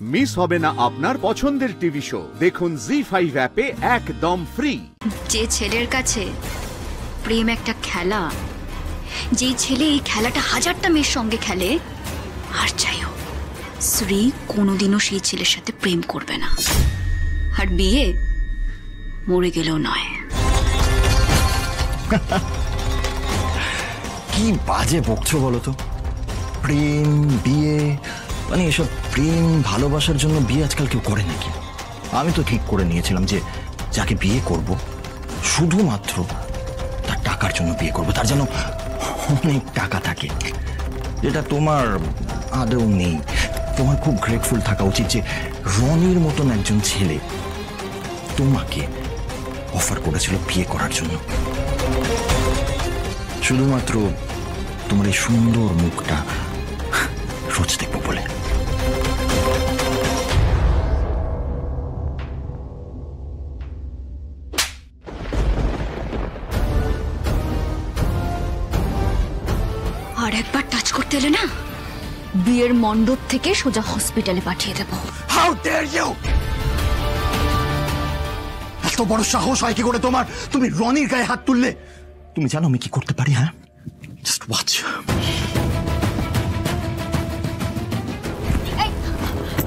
Miss হবে না আপনার পছন্দের টিভি শো। দেখুন জি5 অ্যাপে একদম ফ্রি। যে ছেলের কাছে প্রেম একটা খেলা, যে ছেলে এই খেলাটা হাজারটা মেয়ের সঙ্গে খেলে, আর যাই হোক শ্রী কোনোদিনও সেই ছেলের সাথে প্রেম করবে না, আর বিয়ে মরে গেলেও নয়। কি বাজে বকছো বলো তো? প্রেম, বিয়ে, মানে এসব প্রেম ভালোবাসার জন্য বিয়ে আজকাল কেউ করে নাকি? আমি তো ঠিক করে নিয়েছিলাম যে যাকে বিয়ে করব শুধুমাত্র তার টাকার জন্য বিয়ে করব, তার যেন অনেক টাকা থাকে, যেটা তোমার আদৌ নেই। তোমার খুব গ্রেটফুল থাকা উচিত যে রনির মতন একজন ছেলে তোমাকে অফার করেছিল বিয়ে করার জন্য, শুধুমাত্র তোমার এই সুন্দর মুখটা রোজ দেখবো বলে। আর একবার টাচ করতে এলে না, বিয়ের মণ্ডপ থেকে সোজা হসপিটালে পাঠিয়ে দেবো। How dare you! এত বড় সাহস হয় কি করে তোমার? তুমি রনির গায়ে হাত তুললে? তুমি জানো আমি কি করতে পারি? হ্যাঁ, জাস্ট ওয়াচ।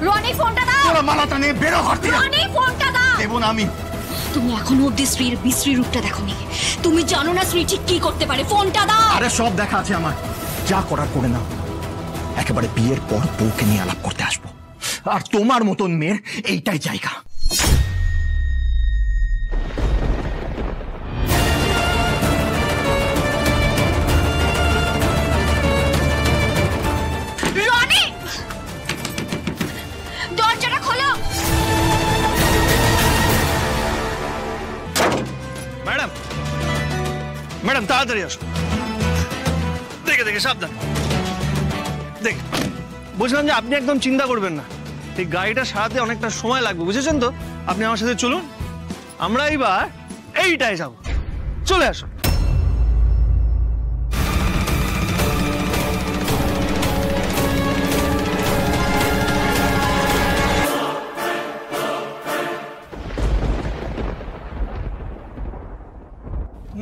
রনি ফোনটা দাও। তোরা মালাটা নিয়ে বেরো ঘর থেকে। রনি ফোনটা দাও। দেব না আমি। তুমি এখনো অব্দি শ্রীর বিশ্রী রূপটা দেখোনি। তুমি জানো না শ্রী ঠিক কি করতে পারে। ফোনটা দাও। আরে সব দেখা আছে আমার, যা করার করে নাও। একেবারে বিয়ের পর বউকে নিয়ে আলাপ করতে আসবো, আর তোমার মতন মেয়ের এইটাই জায়গা। রনি, দরজাটা খোলো। ম্যাডাম, ম্যাডাম তাড়াতাড়ি আসো। দেখে দেখে সাবধান। দেখে বুঝলাম যে আপনি একদম চিন্তা করবেন না, এই গাড়িটা সারাতে অনেকটা সময় লাগবে, বুঝেছেন তো? আপনি আমার সাথে চলুন, আমরা এইবার এইটাই যাব। চলে আসো।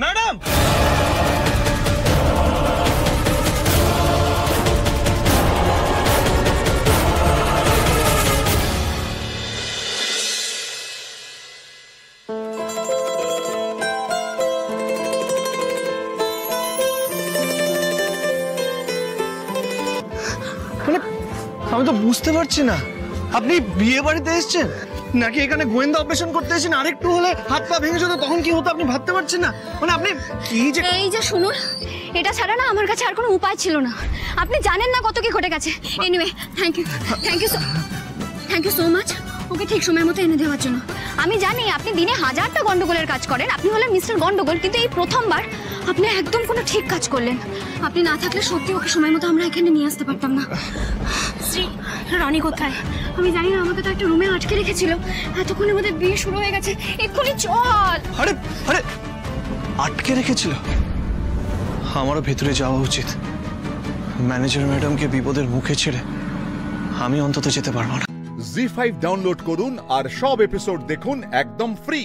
ম্যাডাম, আমি তো বুঝতে পারছি না, আপনি বিয়ে বাড়িতে এসেছেন নাকি এখানে গোয়েন্দা অপারেশন করতে এসেছেন? আরেকটু হলে হাত পা ভেঙে যেত, তখন কি হতো আপনি ভাবতে পারছেন না? মানে আপনি কি যে... এই যে শুনুন, এটা ছাড়া না আমার কাছে আর কোনো উপায় ছিল না। আপনি জানেন না কত কি ঘটে গেছে। Anyway, thank you so much okay ঠিক সময় মতো এনে দেওয়ার জন্য। আমি জানি আপনি দিনে হাজারটা গন্ডগোলের কাজ করেন, আপনি হলেন মিস্টার গন্ডগোল, কিন্তু এই প্রথমবার আপনি একদম কোনো ঠিক কাজ করলেন। আপনি না থাকলে সত্যি ওকে সময় মতো আমরা এখানে নিয়ে আসতে পারতাম না। শ্রী, রনি কোথায়? আমি জানি না, আমাকে তো একটা রুমে আটকে রেখেছিল। এতক্ষণের মধ্যে বিয়ে শুরু হয়ে গেছে, এক্ষুনি চল। আরে আরে, আটকে রেখেছিল? আমারও ভেতরে যাওয়া উচিত। ম্যানেজার ম্যাডামকে বিপদের মুখে ছেড়ে আমি অন্তত যেতে পারবো না। জি5 ডাউনলোড করুন আর সব এপিসোড দেখুন একদম ফ্রি।